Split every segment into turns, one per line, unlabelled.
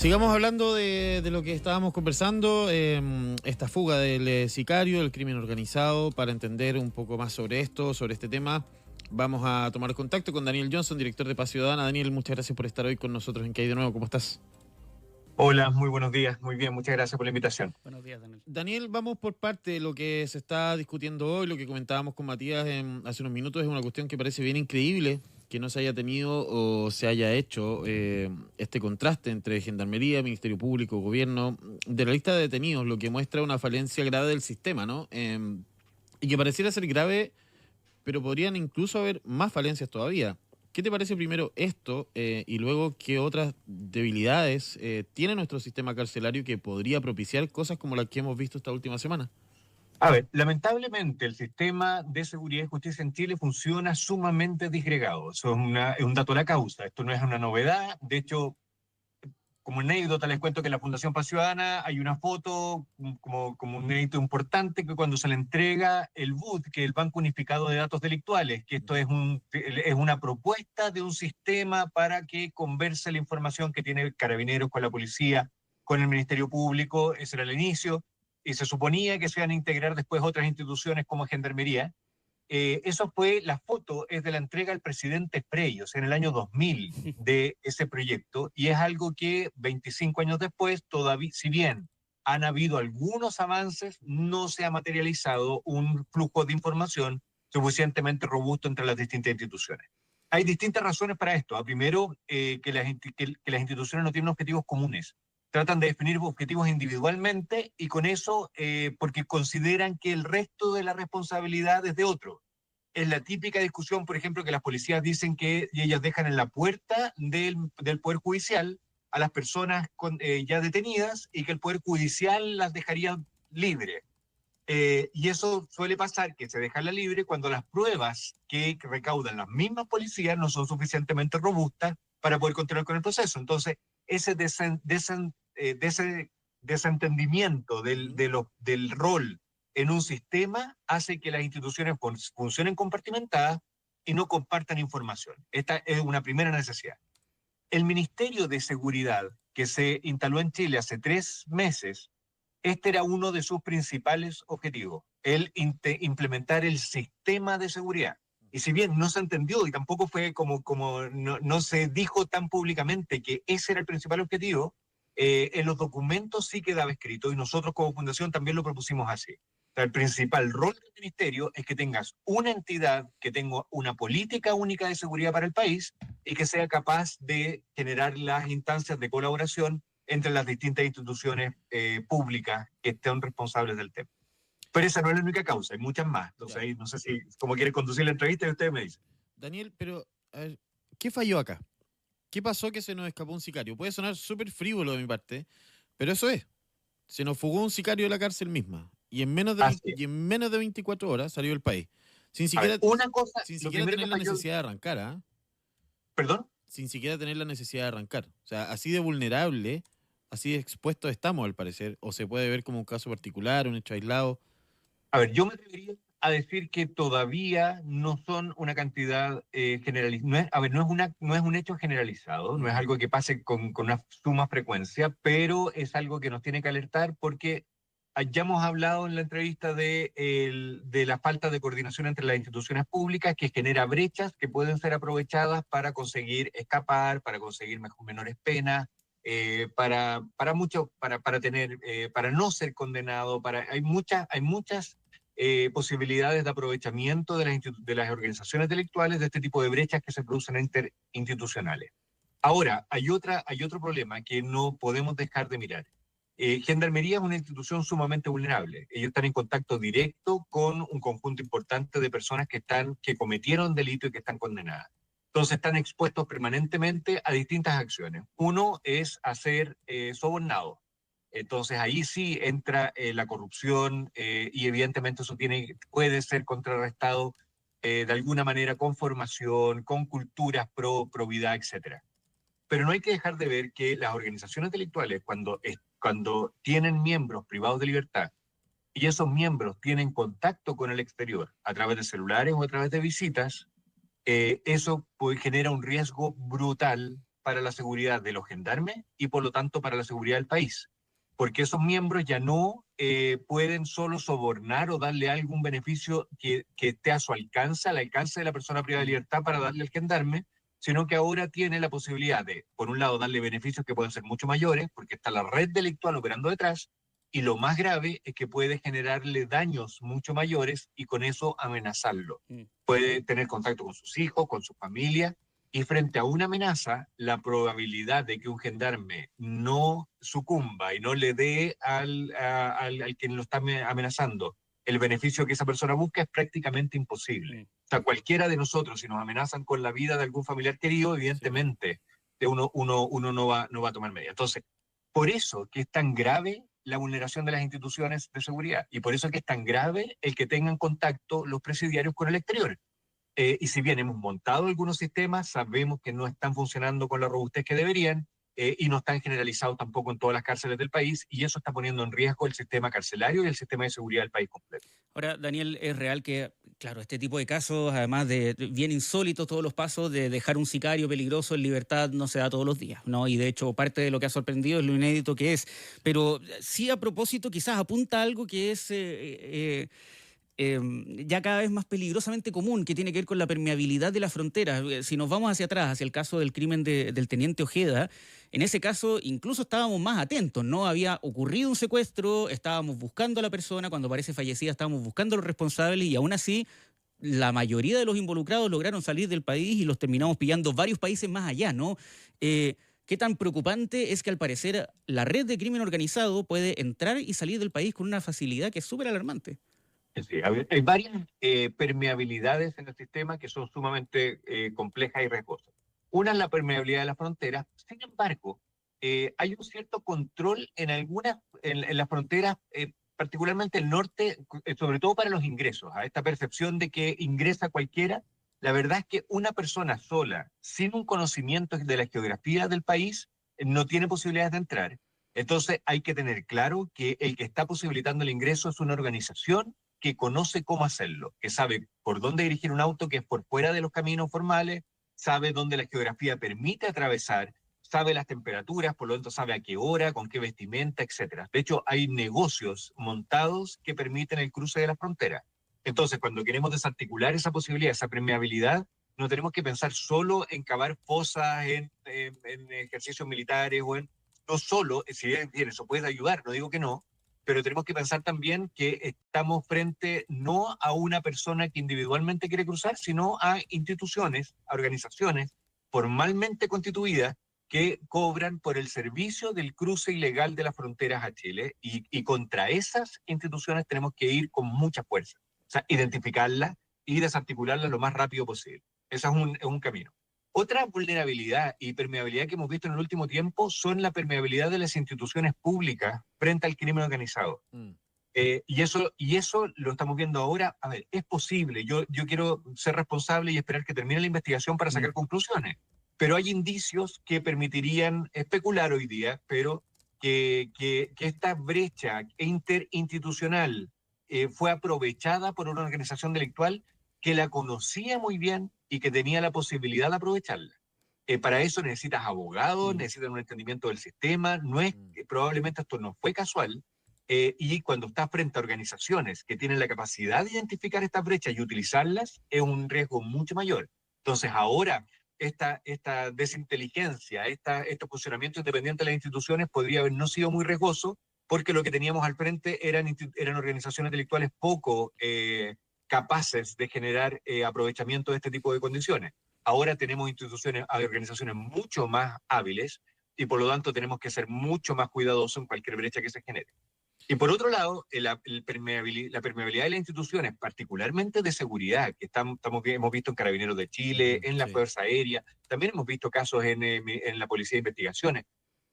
Sigamos hablando de lo que estábamos conversando, esta fuga del sicario, del crimen organizado. Para entender un poco más sobre esto, sobre este tema, vamos a tomar contacto con Daniel Johnson, director de Paz Ciudadana. Daniel, muchas gracias por estar hoy con nosotros en ¿Qué hay de nuevo? ¿Cómo estás?
Hola, muy buenos días. Muy bien, muchas gracias por la invitación.
Buenos días, Daniel.
Daniel, vamos por parte de lo que se está discutiendo hoy, lo que comentábamos con Matías hace unos minutos. Es una cuestión que parece bien increíble que no se haya tenido o se haya hecho este contraste entre Gendarmería, Ministerio Público, Gobierno, de la lista de detenidos, lo que muestra una falencia grave del sistema, ¿no? Y que pareciera ser grave, pero podrían incluso haber más falencias todavía. ¿Qué te parece primero esto y luego qué otras debilidades tiene nuestro sistema carcelario que podría propiciar cosas como las que hemos visto esta última semana?
A ver, lamentablemente el sistema de seguridad y justicia en Chile funciona sumamente disgregado. Eso es un dato de la causa. Esto no es una novedad. De hecho, como anécdota, les cuento que en la Fundación Paz Ciudadana hay una foto como un éxito importante que cuando se le entrega el BUD, que es el Banco Unificado de Datos Delictuales, que esto es una propuesta de un sistema para que converse la información que tiene Carabineros con la policía, con el Ministerio Público. Ese era el inicio, y se suponía que se iban a integrar después otras instituciones como Gendarmería. Eso fue, la foto es de la entrega al presidente Frey, o sea, en el año 2000 de ese proyecto, y es algo que 25 años después, todavía, si bien han habido algunos avances, no se ha materializado un flujo de información suficientemente robusto entre las distintas instituciones. Hay distintas razones para esto. Primero, que las instituciones no tienen objetivos comunes. Tratan de definir objetivos individualmente y con eso, porque consideran que el resto de la responsabilidad es de otro. Es la típica discusión, por ejemplo, que las policías dicen que ellas dejan en la puerta del Poder Judicial a las personas ya detenidas y que el Poder Judicial las dejaría libres. Y eso suele pasar, que se deja la libre cuando las pruebas que recaudan las mismas policías no son suficientemente robustas para poder continuar con el proceso. Entonces, ese desentendimiento del rol en un sistema hace que las instituciones funcionen compartimentadas y no compartan información. Esta es una primera necesidad. El Ministerio de Seguridad, que se instaló en Chile hace 3 meses, este era uno de sus principales objetivos, el implementar el sistema de seguridad. Y si bien no se entendió y tampoco fue no se dijo tan públicamente que ese era el principal objetivo, en los documentos sí quedaba escrito y nosotros como fundación también lo propusimos así. O sea, el principal rol del ministerio es que tengas una entidad que tenga una política única de seguridad para el país y que sea capaz de generar las instancias de colaboración entre las distintas instituciones públicas que estén responsables del tema. Pero esa no es la única causa, hay muchas más. Entonces, ahí no sé si cómo quiere conducir la entrevista y ustedes me dicen.
Daniel, pero a ver, ¿qué falló acá? ¿Qué pasó que se nos escapó un sicario? Puede sonar súper frívolo de mi parte, pero eso es. Se nos fugó un sicario de la cárcel misma y en menos de
Así
20
es.
y en menos de 24 horas salió del país. Sin
A ver,
siquiera,
una cosa,
sin
lo
siquiera
primero
tener
que
la
falló,
necesidad de arrancar, ¿ah?
perdón.
Sin siquiera tener la necesidad de arrancar. O sea, así de vulnerable, así de expuestos estamos al parecer, o se puede ver como un caso particular, un hecho aislado.
A ver, yo me atrevería a decir que todavía no son una cantidad generalizada. A ver, no es un hecho generalizado, no es
Ujú.
algo que pase con una suma frecuencia, pero es algo que nos tiene que alertar porque ya hemos hablado en la entrevista de la falta de coordinación entre las instituciones públicas que genera brechas que pueden ser aprovechadas para conseguir escapar, para conseguir menores penas, para no ser condenado, hay muchas posibilidades de aprovechamiento de las organizaciones delictuales de este tipo de brechas que se producen interinstitucionales. Ahora, hay otro problema que no podemos dejar de mirar. Gendarmería es una institución sumamente vulnerable. Ellos están en contacto directo con un conjunto importante de personas que cometieron delito y que están condenadas. Entonces están expuestos permanentemente a distintas acciones. Uno es hacer sobornados. Entonces ahí sí entra la corrupción y evidentemente eso puede ser contrarrestado de alguna manera con formación, con culturas pro probidad, etcétera. Pero no hay que dejar de ver que las organizaciones delictuales, cuando tienen miembros privados de libertad y esos miembros tienen contacto con el exterior a través de celulares o a través de visitas, eso genera un riesgo brutal para la seguridad de los gendarmes y por lo tanto para la seguridad del país. Porque esos miembros ya no pueden solo sobornar o darle algún beneficio que esté a su alcance, al alcance de la persona privada de libertad para darle al gendarme, sino que ahora tiene la posibilidad de, por un lado, darle beneficios que pueden ser mucho mayores, porque está la red delictual operando detrás, y lo más grave es que puede generarle daños mucho mayores y con eso amenazarlo. Puede tener contacto con sus hijos, con su familia, y frente a una amenaza, la probabilidad de que un gendarme no sucumba y no le dé al quien lo está amenazando el beneficio que esa persona busca es prácticamente imposible. O sea, cualquiera de nosotros, si nos amenazan con la vida de algún familiar querido, evidentemente uno no va a tomar medidas. Entonces, por eso que es tan grave la vulneración de las instituciones de seguridad y por eso que es tan grave el que tengan contacto los presidiarios con el exterior. Y si bien hemos montado algunos sistemas, sabemos que no están funcionando con la robustez que deberían y no están generalizados tampoco en todas las cárceles del país y eso está poniendo en riesgo el sistema carcelario y el sistema de seguridad del país completo.
Ahora, Daniel, es real que, claro, este tipo de casos, además de bien insólitos todos los pasos, de dejar un sicario peligroso en libertad no se da todos los días, ¿no? Y de hecho, parte de lo que ha sorprendido es lo inédito que es. Pero sí, a propósito, quizás apunta a algo que es ya cada vez más peligrosamente común, que tiene que ver con la permeabilidad de las fronteras. Si nos vamos hacia atrás, hacia el caso del crimen del teniente Ojeda, en ese caso incluso estábamos más atentos, ¿no? Había ocurrido un secuestro, estábamos buscando a la persona, cuando parece fallecida estábamos buscando a los responsables y aún así la mayoría de los involucrados lograron salir del país y los terminamos pillando varios países más allá, ¿no? ¿Qué tan preocupante es que al parecer la red de crimen organizado puede entrar y salir del país con una facilidad que es súper alarmante?
Sí, hay varias permeabilidades en el sistema que son sumamente complejas y riesgosas. Una es la permeabilidad de las fronteras. Sin embargo, hay un cierto control en las fronteras, particularmente el norte, sobre todo para los ingresos. A esta percepción de que ingresa cualquiera, la verdad es que una persona sola, sin un conocimiento de la geografía del país, no tiene posibilidades de entrar. Entonces hay que tener claro que el que está posibilitando el ingreso es una organización que conoce cómo hacerlo, que sabe por dónde dirigir un auto que es por fuera de los caminos formales, sabe dónde la geografía permite atravesar, sabe las temperaturas, por lo tanto sabe a qué hora, con qué vestimenta, etcétera. De hecho, hay negocios montados que permiten el cruce de las fronteras. Entonces, cuando queremos desarticular esa posibilidad, esa permeabilidad, no tenemos que pensar solo en cavar fosas, en ejercicios militares o en... No solo, si bien eso puede ayudar, no digo que no, pero tenemos que pensar también que estamos frente no a una persona que individualmente quiere cruzar, sino a instituciones, a organizaciones formalmente constituidas que cobran por el servicio del cruce ilegal de las fronteras a Chile y contra esas instituciones tenemos que ir con mucha fuerza. O sea, identificarlas y desarticularlas lo más rápido posible. Ese es un camino. Otra vulnerabilidad y permeabilidad que hemos visto en el último tiempo son la permeabilidad de las instituciones públicas frente al crimen organizado. Y eso lo estamos viendo ahora. A ver, es posible. Yo quiero ser responsable y esperar que termine la investigación para sacar conclusiones. Pero hay indicios que permitirían especular hoy día, pero que esta brecha interinstitucional fue aprovechada por una organización delictual que la conocía muy bien y que tenía la posibilidad de aprovecharla. Para eso necesitas abogados, necesitas un entendimiento del sistema. No es, probablemente esto no fue casual. Y cuando estás frente a organizaciones que tienen la capacidad de identificar estas brechas y utilizarlas, es un riesgo mucho mayor. Entonces, ahora, esta desinteligencia, este funcionamiento independiente de las instituciones podría haber no sido muy riesgoso, porque lo que teníamos al frente eran organizaciones delictuales poco capaces de generar aprovechamiento de este tipo de condiciones. Ahora tenemos organizaciones mucho más hábiles y por lo tanto tenemos que ser mucho más cuidadosos en cualquier brecha que se genere. Y por otro lado, la permeabilidad de las instituciones, particularmente de seguridad, que hemos visto en Carabineros de Chile, en la Fuerza Aérea, también hemos visto casos en la Policía de Investigaciones,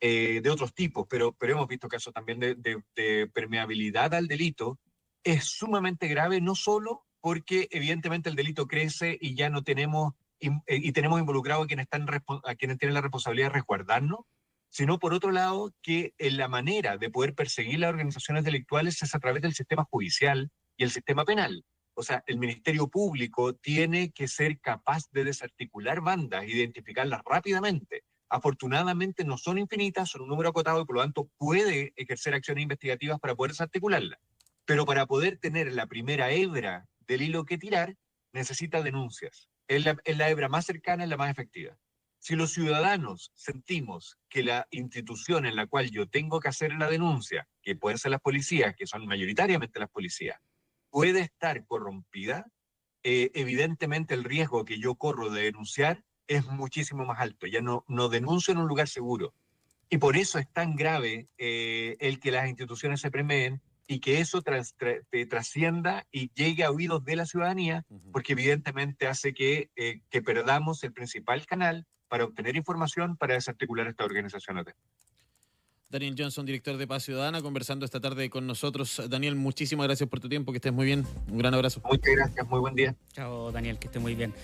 de otros tipos, pero hemos visto casos también de permeabilidad al delito, es sumamente grave, no solo porque evidentemente el delito crece y ya no tenemos, y tenemos involucrados a quienes tienen la responsabilidad de resguardarnos, sino por otro lado que la manera de poder perseguir las organizaciones delictuales es a través del sistema judicial y el sistema penal. O sea, el Ministerio Público tiene que ser capaz de desarticular bandas, identificarlas rápidamente, afortunadamente no son infinitas, son un número acotado y por lo tanto puede ejercer acciones investigativas para poder desarticularla. Pero para poder tener la primera hebra del hilo que tirar, necesita denuncias. Es la hebra más cercana, es la más efectiva. Si los ciudadanos sentimos que la institución en la cual yo tengo que hacer la denuncia, que pueden ser las policías, que son mayoritariamente las policías, puede estar corrompida, evidentemente el riesgo que yo corro de denunciar es muchísimo más alto. Ya no denuncio en un lugar seguro. Y por eso es tan grave el que las instituciones se premeen y que eso trascienda y llegue a oídos de la ciudadanía, porque evidentemente hace que perdamos el principal canal para obtener información para desarticular estas organizaciones.
Daniel Johnson, director de Paz Ciudadana, conversando esta tarde con nosotros. Daniel, muchísimas gracias por tu tiempo, que estés muy bien. Un gran abrazo.
Muchas gracias, muy buen día.
Chao, Daniel, que esté muy bien.